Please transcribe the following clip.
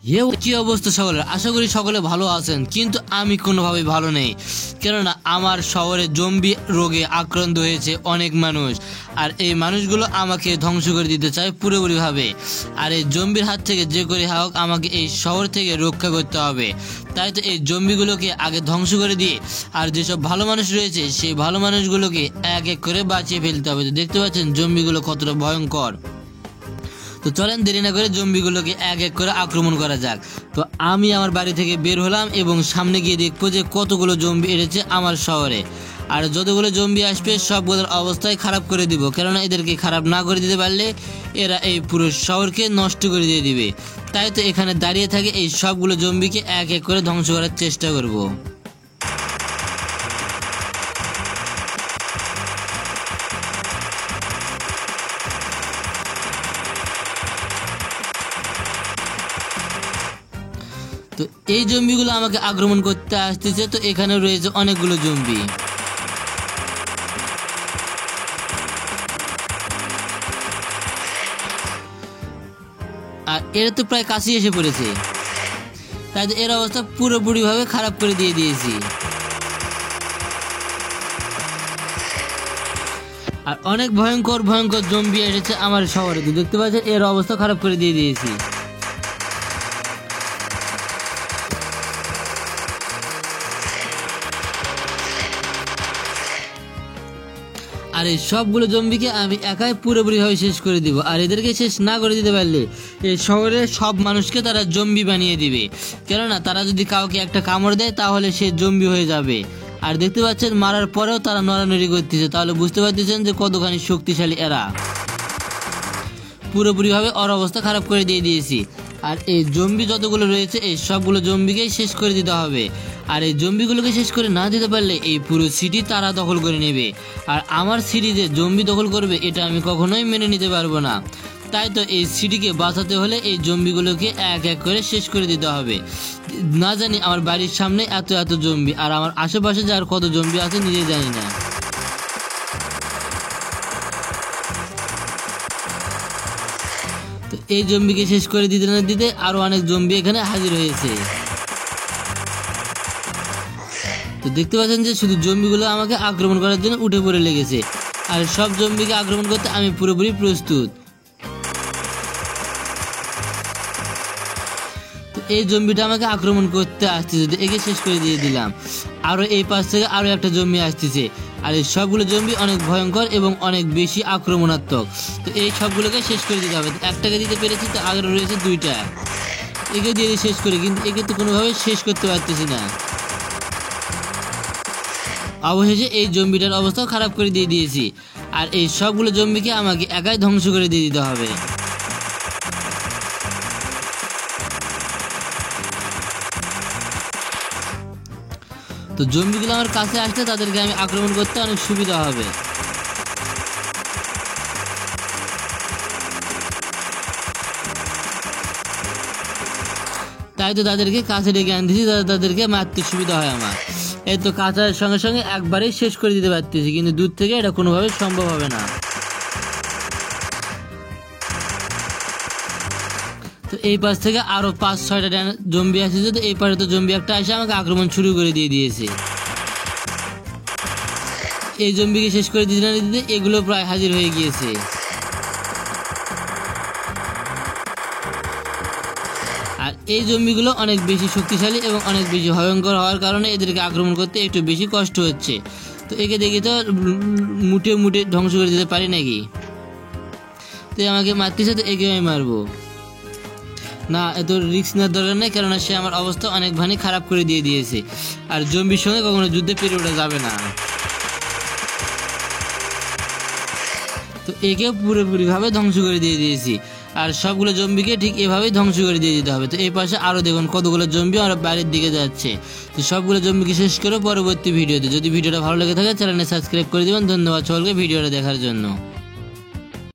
কি অবস্থা সকলের, আশা করি সকলে ভালো আছেন, কিন্তু আমি কোনোভাবেই ভালো নেই। কেননা আমার শহরে জম্বি রোগে আক্রান্ত হয়েছে অনেক মানুষ, আর এই মানুষগুলো আমাকে ধ্বংস করে দিতে চায় পুরোপুরিভাবে। আর এই জম্বির হাত থেকে যে করে হোক আমাকে এই শহর থেকে রক্ষা করতে হবে। তাই তো এই জম্বিগুলোকে আগে ধ্বংস করে দিয়ে আর যেসব ভালো মানুষ রয়েছে সেই ভালো মানুষগুলোকে এক এক করে বাঁচিয়ে ফেলতে হবে। তো দেখতে পাচ্ছেন জম্বিগুলো কতটা ভয়ঙ্কর। তো চলেন দেরি না করে জম্বিগুলোকে এক এক করে আক্রমণ করা যাক। তো আমি আমার বাড়ি থেকে বের হলাম এবং সামনে গিয়ে দেখবো যে কতগুলো জম্বি এসেছে আমার শহরে। আর যতগুলো জম্বি আসবে সবগুলোর অবস্থায় খারাপ করে দিব, কেননা এদেরকে খারাপ না করে দিতে পারলে এরা এই পুরো শহরকে নষ্ট করে দিয়ে দিবে। তাই তো এখানে দাঁড়িয়ে থাকে এই সবগুলো জম্বিকে এক এক করে ধ্বংস করার চেষ্টা করব। তো এই জম্বিগুলো আমাকে আক্রমণ করতে আসতেছে। তো এখানে রয়েছে অনেকগুলো জম্বি। আর এরা তো প্রায় কাছে এসে পড়েছে, তাই এর অবস্থা পুরোপুরি ভাবে খারাপ করে দিয়ে দিয়েছি। আর অনেক ভয়ঙ্কর ভয়ঙ্কর জম্বি এসেছে আমার শহরে। তো দেখতে পাচ্ছেন এর অবস্থা খারাপ করে দিয়ে দিয়েছি। আর এই সবগুলো জম্বিকে আমি একাই পুরোপুরিভাবে শেষ করে দিব। আর এদেরকে শেষ না করে দিতে পারলে এই শহরের সব মানুষকে তারা জম্বি বানিয়ে দিবে, কেননা তারা যদি কাউকে একটা কামড় দেয় তাহলে সে জম্বি হয়ে যাবে। আর দেখতে পাচ্ছেন মারার পরেও তারা নড়ানড়ি করতেছে, তাহলে বুঝতে পারতেছেন যে কতখানি শক্তিশালী এরা। পুরোপুরিভাবে ওর অবস্থা খারাপ করে দিয়ে দিয়েছি। আর এই জম্বি যতগুলো রয়েছে এই সবগুলো জম্বিকেই শেষ করে দিতে হবে। আর এই জম্বিগুলোকে শেষ করে না দিতে পারলে এই পুরো সিটি তারা দখল করে নেবে। আর আমার সিটি যে জম্বি দখল করবে এটা আমি কখনোই মেনে নিতে পারবো না। তাই তো এই সিটিকে বাঁচাতে হলে এই জম্বিগুলোকে এক এক করে শেষ করে দিতে হবে। না জানি আমার বাড়ির সামনে এত এত জম্বি, আর আমার আশেপাশে যে আর কত জম্বি আছে নিজে জানি না। তো এই জম্বিকে শেষ করে দিতে না দিতে আরো অনেক জম্বি এখানে হাজির হয়েছে। তো দেখতে পাচ্ছেন যে শুধু জম্বিগুলো আমাকে আক্রমণ করার জন্য উঠে পড়ে লেগেছে। আর সব জম্বিকে আক্রমণ করতে আমি পুরোপুরি প্রস্তুত। তো এই জম্বিটা আমাকে আক্রমণ করতে আসতেছে, তো একে শেষ করে দিয়ে দিলাম। আরো এই পাশ থেকে আরো একটা জম্বি আসতেছে। আর এই সবগুলো জম্বি অনেক ভয়ঙ্কর এবং অনেক বেশি আক্রমণাত্মক। তো এই সবগুলোকে শেষ করে দিতে হবে। একটাকে দিতে পেরেছি, তো আগে রয়েছে দুইটা, একে দিয়ে শেষ করে, কিন্তু একে তো কোনোভাবে শেষ করতে পারতেছি না। অবশেষে এই জম্বিটার অবস্থাও খারাপ করে দিয়ে দিয়েছি। আর এই সবগুলো জম্বিকে আমাকে একাই ধ্বংস করে দিয়ে দিতে হবে। তো জম্বিগুলো আমার কাছে আসলে তাদেরকে আমি আক্রমণ করতে অনেক সুবিধা হবে। তাই তো তাদেরকে কাছে ডেকে আনতেছি, তাদেরকে মারতে সুবিধা হয় আমার। এই তো কাঁচার সঙ্গে সঙ্গে একবারেই শেষ করে দিতে পারতেছি, কিন্তু দূর থেকে এটা কোনোভাবে সম্ভব হবে না। তো এই পাশ থেকে আরো 5-6টা জম্বি আসছে। তো এই পাশে তো জম্বি একটা এসে আমাকে আক্রমণ শুরু করে দিয়ে দিয়েছে। এই জম্বিকে শেষ করে দিতে না দিতে এগুলো প্রায় হাজির হয়ে গিয়েছে। আর এই জম্বিগুলো অনেক বেশি শক্তিশালী এবং অনেক বেশি ভয়ঙ্কর হওয়ার কারণে এদেরকে আক্রমণ করতে একটু বেশি কষ্ট হচ্ছে। তো একে দেখি তো মুটে মুটে ধ্বংস করে দিতে পারি নাকি। তো আমাকে মারতেছে, তো একে আমি মারবো না, এত রিস্ক নেওয়ার দরকার নেই, কেননা সে আমার অবস্থা অনেক ভানি খারাপ করে দিয়ে দিয়েছে। আর জম্বির সঙ্গে কখনো যুদ্ধে পেরে ওঠা যাবে না। তো একে পুরোপুরিভাবে ধ্বংস করে দিয়ে দিয়েছি। আর সবগুলো জম্বিকে ঠিক এভাবেই ধ্বংস করে দিয়ে দিতে হবে। তো এই পাশে আরও দেখুন কতগুলো জম্বি আমরা বাড়ির দিকে যাচ্ছে। তো সবগুলো জম্বিকে শেষ করে পরবর্তী ভিডিওতে, যদি ভিডিওটা ভালো লেগে থাকে চ্যানেলটা সাবস্ক্রাইব করে দেবেন। ধন্যবাদ সকলকে ভিডিওটা দেখার জন্য।